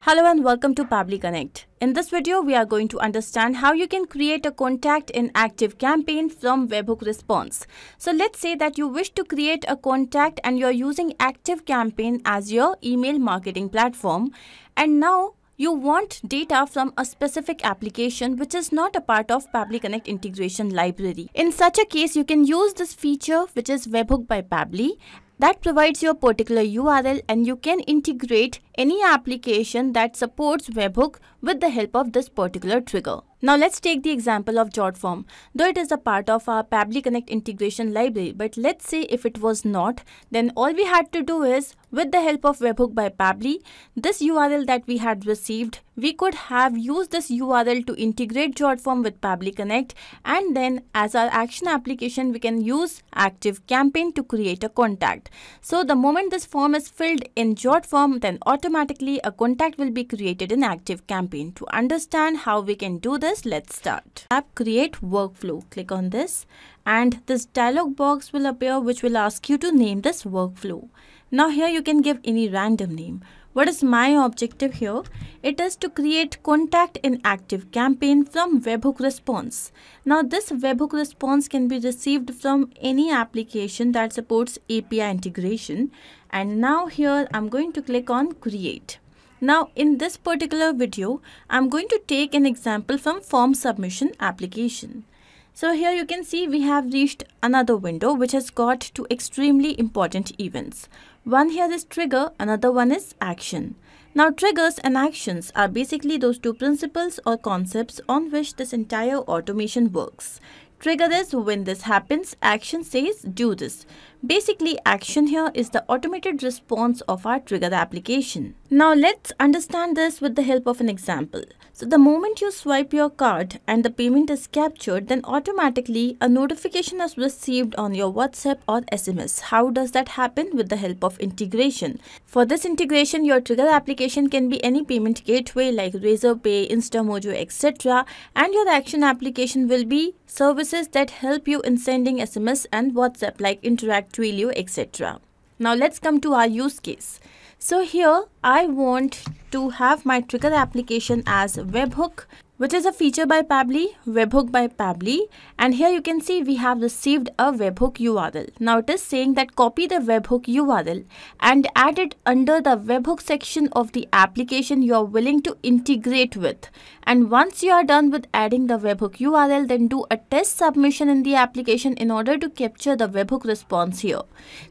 Hello and welcome to Pabbly Connect. In this video, we are going to understand how you can create a contact in ActiveCampaign from Webhook response. So let's say that you wish to create a contact and you're using ActiveCampaign as your email marketing platform. And now you want data from a specific application which is not a part of Pabbly Connect integration library. In such a case, you can use this feature which is Webhook by Pabbly. That provides you a particular URL and you can integrate any application that supports Webhook with the help of this particular trigger. Now let's take the example of JotForm. Though it is a part of our Pabbly Connect integration library, but let's say if it was not, then all we had to do is, with the help of Webhook by Pabbly, this URL that we had received, we could have used this URL to integrate JotForm with Pabbly Connect, and then as our action application, we can use ActiveCampaign to create a contact. So the moment this form is filled in JotForm, then automatically a contact will be created in ActiveCampaign. To understand how we can do this, let's start. Tap Create Workflow. Click on this and this dialog box will appear which will ask you to name this workflow. Now here you can give any random name. What is my objective here? It is to create contact in ActiveCampaign from Webhook response. Now this Webhook response can be received from any application that supports API integration. And now here I'm going to click on Create. Now in this particular video, I'm going to take an example from form submission application. So here you can see we have reached another window which has got two extremely important events. One here is trigger, another one is action. Now triggers and actions are basically those two principles or concepts on which this entire automation works. Trigger is when this happens, action says do this. Basically, action here is the automated response of our trigger application. Now let's understand this with the help of an example. So the moment you swipe your card and the payment is captured, then automatically a notification is received on your WhatsApp or SMS. How does that happen? With the help of integration. For this integration, your trigger application can be any payment gateway like Razorpay, Instamojo, etc. And your action application will be services that help you in sending SMS and WhatsApp like Interact, Twilio, etc. Now let's come to our use case. So here I want to have my trigger application as Webhook, which is a feature by Pabbly, Webhook by Pabbly, and here you can see we have received a Webhook URL. Now it is saying that copy the Webhook URL and add it under the Webhook section of the application you are willing to integrate with. And once you are done with adding the Webhook URL, then do a test submission in the application in order to capture the Webhook response here.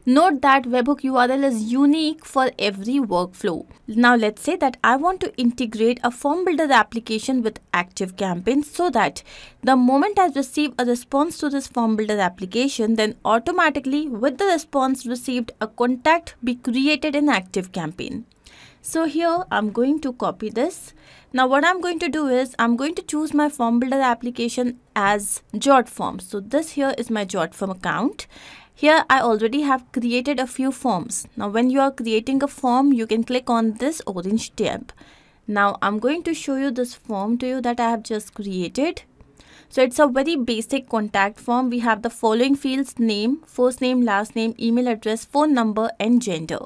Note that Webhook URL is unique for every workflow. Now let's say that I want to integrate a form builder application with ActiveCampaign so that the moment I receive a response to this form builder application, then automatically with the response received, a contact be created in ActiveCampaign. So here I'm going to copy this. Now what I'm going to do is I'm going to choose my form builder application as JotForm. So this here is my JotForm account. Here I already have created a few forms. Now when you are creating a form, you can click on this orange tab. Now I'm going to show you this form to you that I have just created. So it's a very basic contact form. We have the following fields: name, first name, last name, email address, phone number and gender.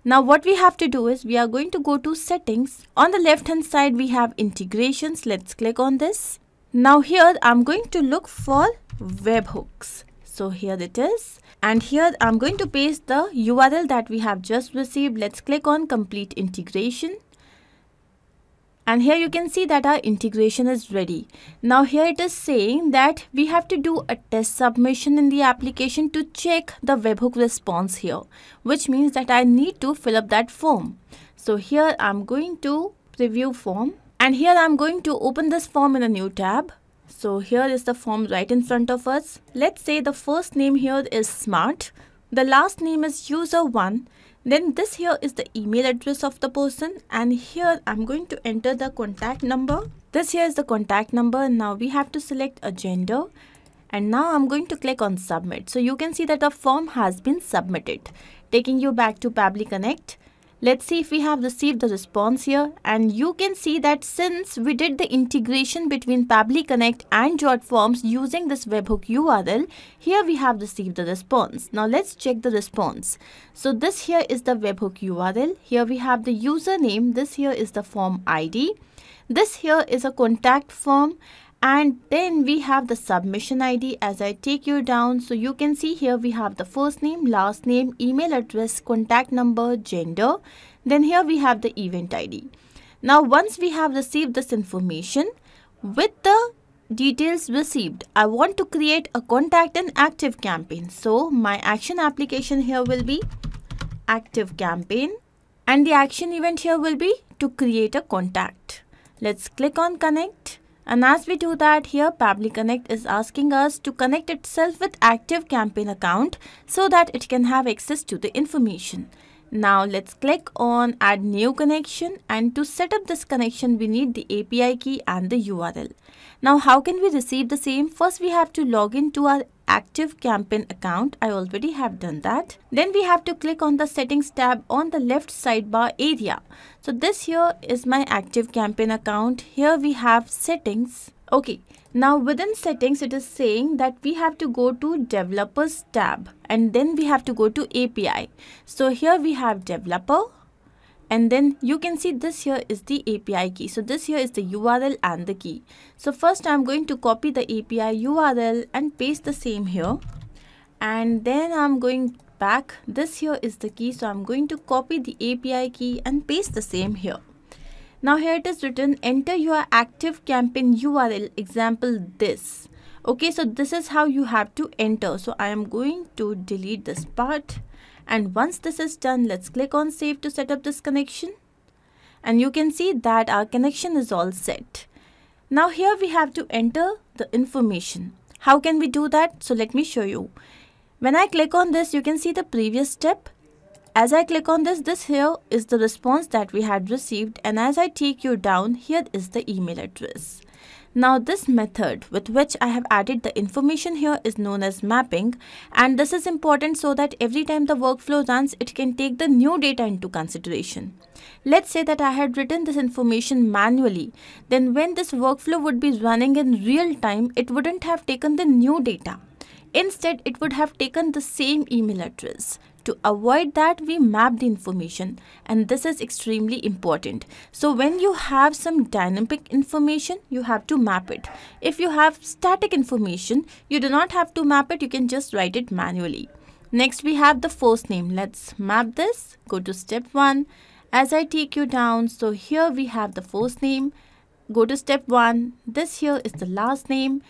Now what we have to do is we are going to go to settings. On the left hand side we have integrations. Let's click on this. Now here I'm going to look for webhooks. So here it is. And here I'm going to paste the URL that we have just received. Let's click on complete integration. And here you can see that our integration is ready. Now here it is saying that we have to do a test submission in the application to check the Webhook response here, which means that I need to fill up that form. So here I'm going to preview form and here I'm going to open this form in a new tab. So here is the form right in front of us. Let's say the first name here is Smart. The last name is user1. Then this here is the email address of the person and here I'm going to enter the contact number. This here is the contact number. Now we have to select a gender and now I'm going to click on submit. So you can see that the form has been submitted. Taking you back to Pabbly Connect. Let's see if we have received the response here, and you can see that since we did the integration between Pabbly Connect and JotForms using this webhook URL, here we have received the response. Now let's check the response. So this here is the webhook URL. Here we have the username. This here is the form ID. This here is a contact form. And then we have the submission ID. As I take you down, so you can see here we have the first name, last name, email address, contact number, gender. Then here we have the event ID. Now once we have received this information, with the details received, I want to create a contact in ActiveCampaign. So my action application here will be ActiveCampaign, and the action event here will be to create a contact. Let's click on connect. And as we do that, here Pabbly Connect is asking us to connect itself with ActiveCampaign account so that it can have access to the information. Now let's click on add new connection, and to set up this connection we need the API key and the URL. Now how can we receive the same? First we have to log into our ActiveCampaign account. I already have done that. Then we have to click on the settings tab on the left sidebar area. So this here is my ActiveCampaign account. Here we have settings. Okay, now within settings it is saying that we have to go to developers tab, and then we have to go to API. So here we have developer, and then you can see this here is the API key. So this here is the URL and the key. So first I'm going to copy the API URL and paste the same here, and then I'm going back. This here is the key, so I'm going to copy the API key and paste the same here. Now here it is written, enter your ActiveCampaign URL, example this. Okay, so this is how you have to enter. So I am going to delete this part, and once this is done, let's click on save to set up this connection, and you can see that our connection is all set. Now here we have to enter the information. How can we do that? So let me show you. When I click on this, you can see the previous step. As I click on this, this here is the response that we had received, and as I take you down, here is the email address. Now this method with which I have added the information here is known as mapping, and this is important so that every time the workflow runs, it can take the new data into consideration. Let's say that I had written this information manually, then when this workflow would be running in real time, it wouldn't have taken the new data. Instead, it would have taken the same email address. To avoid that, we map the information, and this is extremely important. So when you have some dynamic information, you have to map it. If you have static information, you do not have to map it, you can just write it manually. Next we have the first name. Let's map this. Go to step 1. As I take you down, so here we have the first name. Go to step 1. This here is the last name.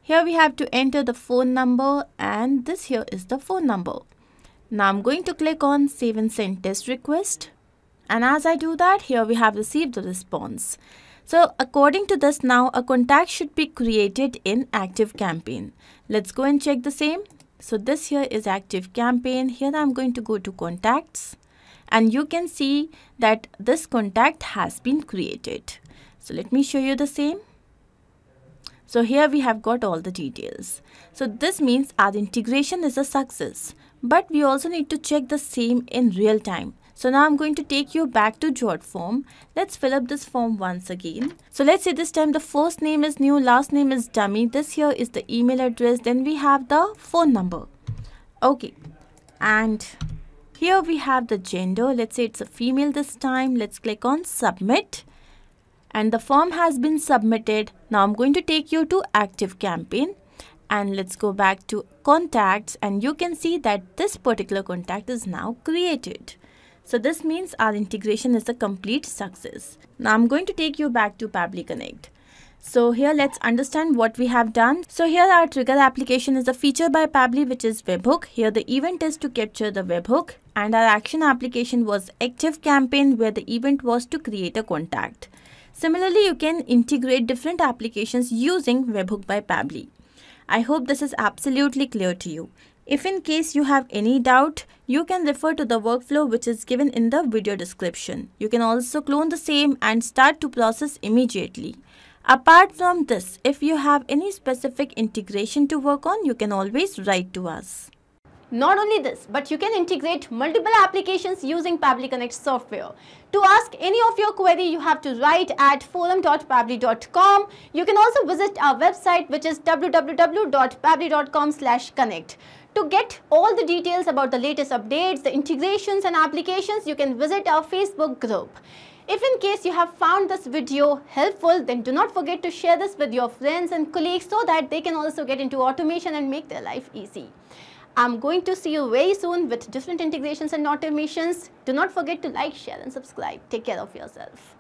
Here we have to enter the phone number, and this here is the phone number. Now I'm going to click on save and send test request, and as I do that, here we have received the response. So according to this, now a contact should be created in ActiveCampaign. Let's go and check the same. So this here is ActiveCampaign. Here I'm going to go to contacts, and you can see that this contact has been created. So let me show you the same. So here we have got all the details. So this means our integration is a success, but we also need to check the same in real time. So now I'm going to take you back to JotForm. Let's fill up this form once again. So let's say this time the first name is new, last name is dummy. This here is the email address. Then we have the phone number. Okay. And here we have the gender. Let's say it's a female this time. Let's click on submit. And the form has been submitted. Now I'm going to take you to ActiveCampaign, and let's go back to contacts, and you can see that this particular contact is now created. So this means our integration is a complete success. Now I'm going to take you back to Pabbly Connect. So here let's understand what we have done. So here our trigger application is a feature by Pabbly, which is Webhook. Here the event is to capture the webhook, and our action application was ActiveCampaign, where the event was to create a contact. Similarly, you can integrate different applications using Webhook by Pabbly. I hope this is absolutely clear to you. If in case you have any doubt, you can refer to the workflow which is given in the video description. You can also clone the same and start to process immediately. Apart from this, if you have any specific integration to work on, you can always write to us. Not only this, but you can integrate multiple applications using Pabbly Connect software. To ask any of your query, you have to write at forum.pabbly.com. You can also visit our website, which is www.pabbly.com/connect. To get all the details about the latest updates, the integrations and applications, you can visit our Facebook group. If in case you have found this video helpful, then do not forget to share this with your friends and colleagues so that they can also get into automation and make their life easy. I'm going to see you very soon with different integrations and automations. Do not forget to like, share and subscribe. Take care of yourself.